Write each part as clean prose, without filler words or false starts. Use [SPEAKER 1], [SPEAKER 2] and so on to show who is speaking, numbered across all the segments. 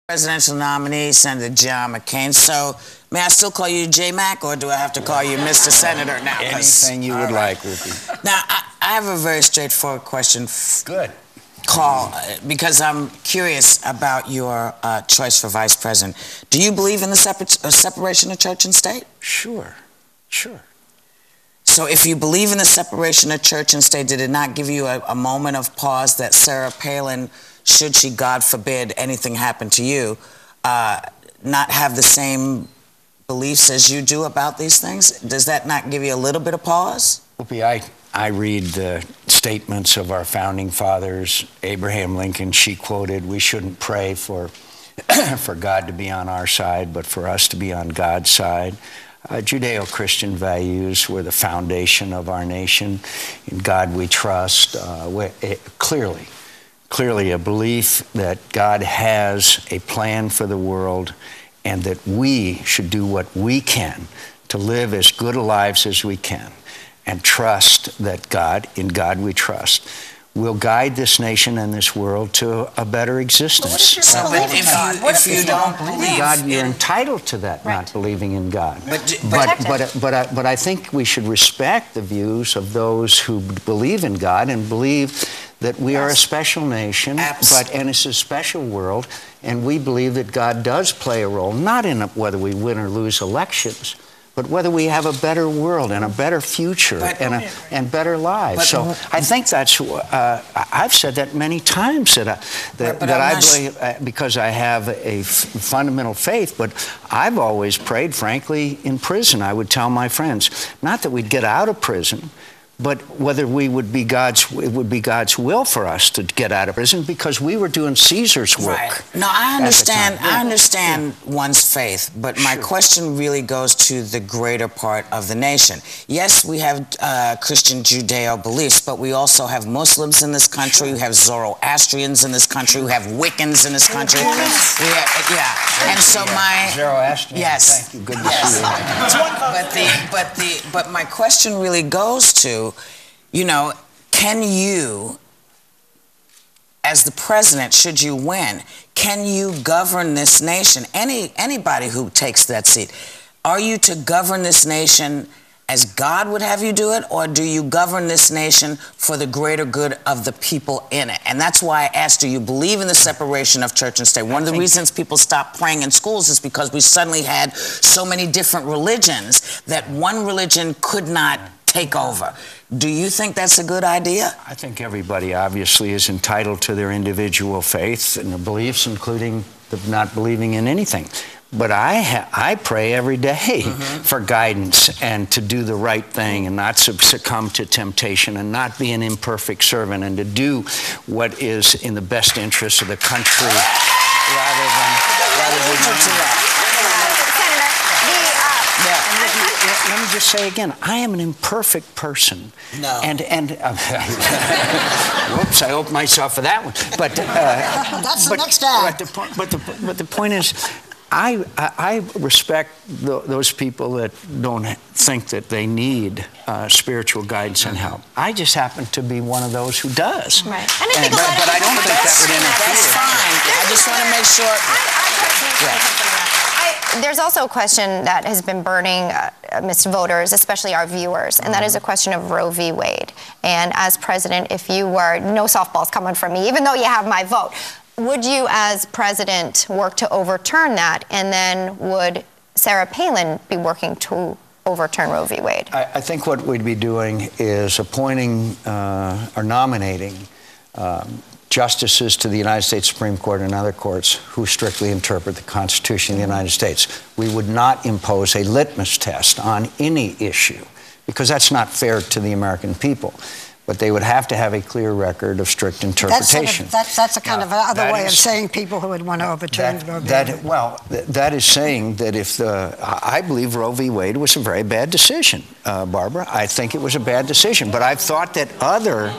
[SPEAKER 1] Presidential nominee, Senator John McCain. So, may I still call you J-Mac, or do I have to call you Mr. Senator now?
[SPEAKER 2] Anything you would like, Whoopi.
[SPEAKER 1] Now, I have a very straightforward question.
[SPEAKER 2] Good.
[SPEAKER 1] Because I'm curious about your choice for vice president. Do you believe in the separation of church and state?
[SPEAKER 2] Sure.
[SPEAKER 1] So if you believe in the separation of church and state, did it not give you a moment of pause that Sarah Palin, should she, God forbid, anything happen to you, not have the same beliefs as you do about these things? Does that not give you a little bit of pause?
[SPEAKER 2] Whoopi, I read the statements of our founding fathers. Abraham Lincoln, she quoted, we shouldn't pray for God to be on our side, but for us to be on God's side. Judeo-Christian values were the foundation of our nation. In God we trust. Clearly a belief that God has a plan for the world and that we should do what we can to live as good lives as we can and trust that God, in God we trust, will guide this nation and this world to a better existence.
[SPEAKER 1] If you don't believe in
[SPEAKER 2] God, you're entitled to that, not believing in God. But I think we should respect the views of those who believe in God and believe that we are a special nation, and it's a special world, and we believe that God does play a role, not in whether we win or lose elections, but whether we have a better world and a better future and better lives. So I think that's, I've said that many times, that I believe, because I have a fundamental faith, but I've always prayed, frankly, in prison. I would tell my friends, not that we'd get out of prison, but whether it would be God's will for us to get out of prison, because we were doing Caesar's work.
[SPEAKER 1] Right. No, I understand one's faith, but my question really goes to the greater part of the nation. Yes, we have Christian Judeo beliefs, but we also have Muslims in this country, we have Zoroastrians in this country, we have Wiccans in this country. And so
[SPEAKER 2] Zoroastrian.
[SPEAKER 1] Yes.
[SPEAKER 2] Thank you. Good to see you.
[SPEAKER 1] But my question really goes to, you know, can you, as the president, should you win, can you govern this nation? Anybody who takes that seat, are you to govern this nation as God would have you do it, or do you govern this nation for the greater good of the people in it? And that's why I asked, do you believe in the separation of church and state? One of the reasons people stopped praying in schools is because we suddenly had so many different religions that one religion could not take over. Do you think that's a good idea?
[SPEAKER 2] I think everybody obviously is entitled to their individual faith and their beliefs, including the not believing in anything. But I pray every day for guidance and to do the right thing and not succumb to temptation and not be an imperfect servant and to do what is in the best interest of the country rather than Let me just say again, I am an imperfect person.
[SPEAKER 1] No.
[SPEAKER 2] And whoops, I opened myself for that one. But
[SPEAKER 3] that's the next act.
[SPEAKER 2] But the point is, I respect those people that don't think that they need spiritual guidance and help. I just happen to be one of those who does.
[SPEAKER 4] Right.
[SPEAKER 2] But I don't think that would interfere.
[SPEAKER 1] That's fine. I just want to make sure.
[SPEAKER 4] There's also a question that has been burning amidst voters, especially our viewers, and that is a question of Roe v. Wade. And as president, if you were, no softballs coming from me, even though you have my vote, would you as president work to overturn that? And then would Sarah Palin be working to overturn Roe v. Wade?
[SPEAKER 2] I think what we'd be doing is appointing or nominating justices to the United States Supreme Court and other courts who strictly interpret the Constitution of the United States. We would not impose a litmus test on any issue, because that's not fair to the American people. But they would have to have a clear record of strict interpretation.
[SPEAKER 3] That's a kind of other way of saying people who would want to overturn Roe v. Wade.
[SPEAKER 2] Well, that is saying that if I believe Roe v. Wade was a very bad decision, Barbara. I think it was a bad decision. But I've thought that other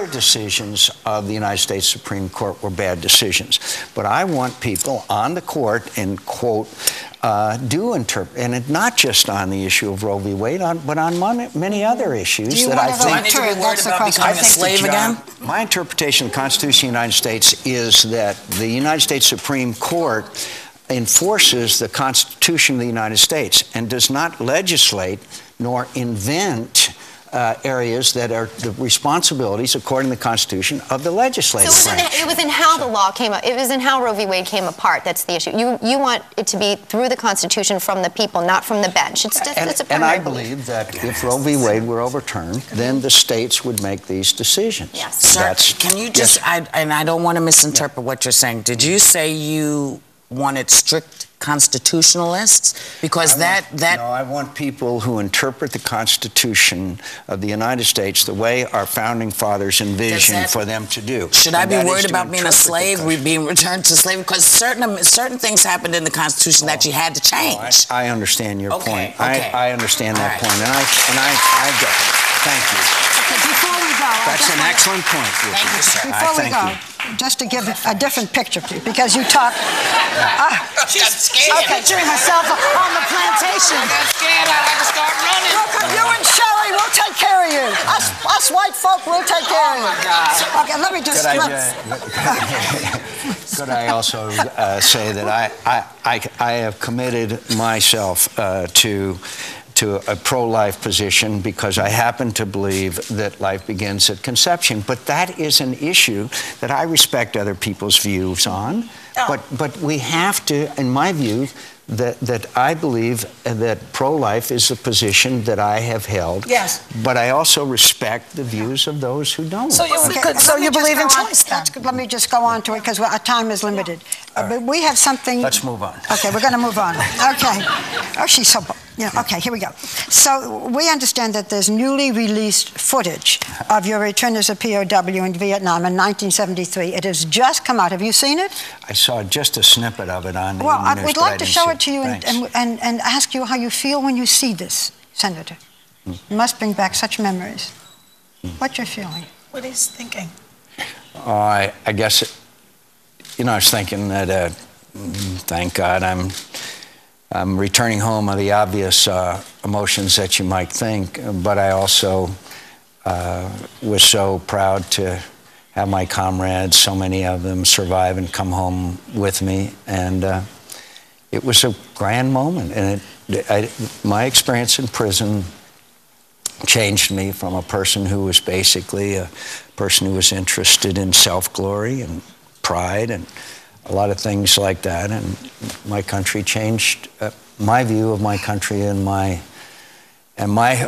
[SPEAKER 2] decisions of the United States Supreme Court were bad decisions. But I want people on the court, and quote, do interpret, and not just on the issue of Roe v. Wade, but on many other issues that I think.
[SPEAKER 1] Do I need to be worried about becoming a slave again?
[SPEAKER 2] My interpretation of the Constitution of the United States is that the United States Supreme Court enforces the Constitution of the United States and does not legislate nor invent areas that are the responsibilities, according to the Constitution, of the legislative branch.
[SPEAKER 4] It was in how the law came up. It was in how Roe v. Wade came apart. That's the issue. You want it to be through the Constitution, from the people, not from the bench. It's a
[SPEAKER 2] and I believe that if Roe v. Wade were overturned, then the states would make these decisions.
[SPEAKER 1] Yes. Sir, can you just, and I don't want to misinterpret what you're saying. Did you say you wanted strict constitutionalists? Because no,
[SPEAKER 2] I want people who interpret the Constitution of the United States the way our founding fathers envisioned for them to do.
[SPEAKER 1] Should I be worried about being a slave, being returned to slavery? Because certain things happened in the Constitution that you had to change.
[SPEAKER 2] I understand your point. Okay. I understand that point, and I get it. Thank you.
[SPEAKER 3] Okay, before we go,
[SPEAKER 2] that's an excellent point.
[SPEAKER 1] Thank you, sir.
[SPEAKER 3] Before we go, just to give a different picture, because you talk.
[SPEAKER 1] She's scared.
[SPEAKER 3] Okay, picturing herself on the plantation.
[SPEAKER 1] I got scared. I had to start running.
[SPEAKER 3] Look, you and Shelley, we'll take care of you. Us white folk, we'll take care of you.
[SPEAKER 1] Oh my God.
[SPEAKER 3] Okay, let me just.
[SPEAKER 2] Could I also say that I have committed myself to a pro-life position because I happen to believe that life begins at conception. But that is an issue that I respect other people's views on. Oh. But we have to, in my view, that I believe that pro-life is a position that I have held.
[SPEAKER 3] Yes.
[SPEAKER 2] But I also respect the views of those who don't.
[SPEAKER 3] So you believe in choice, then? Let me just go on to it, because our time is limited. But we have something.
[SPEAKER 2] Let's move on.
[SPEAKER 3] Okay, we're going to move on. Okay. Oh, she's so. Yeah, okay, here we go. So we understand that there's newly released footage of your return as a POW in Vietnam in 1973. It has just come out. Have you seen it?
[SPEAKER 2] I saw just a snippet of it on the
[SPEAKER 3] news.
[SPEAKER 2] Well,
[SPEAKER 3] we'd like to show it to you and ask you how you feel when you see this, Senator. It must bring back such memories. What's your feeling?
[SPEAKER 5] What he's thinking?
[SPEAKER 2] I guess, I was thinking that, thank God, I'm returning home of the obvious emotions that you might think, but I also was so proud to have my comrades, so many of them, survive and come home with me, and it was a grand moment. And my experience in prison changed me from a person who was basically a person who was interested in self-glory and pride and a lot of things like that, and my country changed. My view of my country and my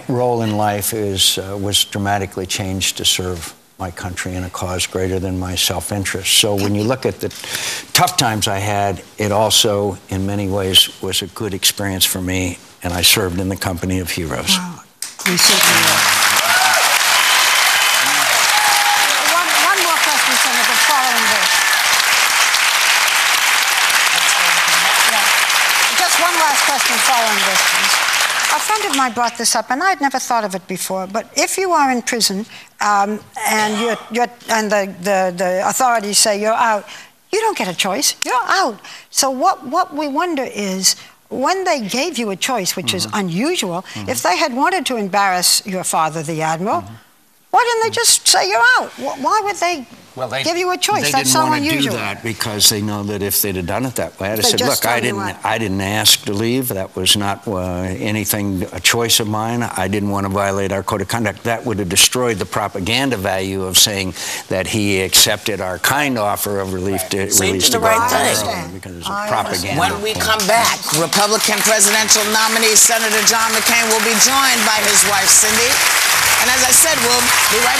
[SPEAKER 2] role in life was dramatically changed to serve my country in a cause greater than my self-interest. So when you look at the tough times I had, it also, in many ways, was a good experience for me, and I served in the company of heroes.
[SPEAKER 3] Wow. We certainly One more question, Senator, following this. One last question following this, please. A friend of mine brought this up, and I had never thought of it before, but if you are in prison and the authorities say you're out, you don't get a choice. You're out. So what we wonder is, when they gave you a choice, which is unusual, if they had wanted to embarrass your father, the Admiral, why didn't they just say you're out? Why would they give you a choice? That's so unusual.
[SPEAKER 2] They didn't want to do that because they know that if they'd have done it that way, I'd have said, look, I didn't ask to leave. That was not a choice of mine. I didn't want to violate our code of conduct. That would have destroyed the propaganda value of saying that he accepted our kind offer of relief to release the right thing. Because it was propaganda.
[SPEAKER 1] When we come back, Republican presidential nominee Senator John McCain will be joined by his wife, Cindy. And as I said, we'll be right back.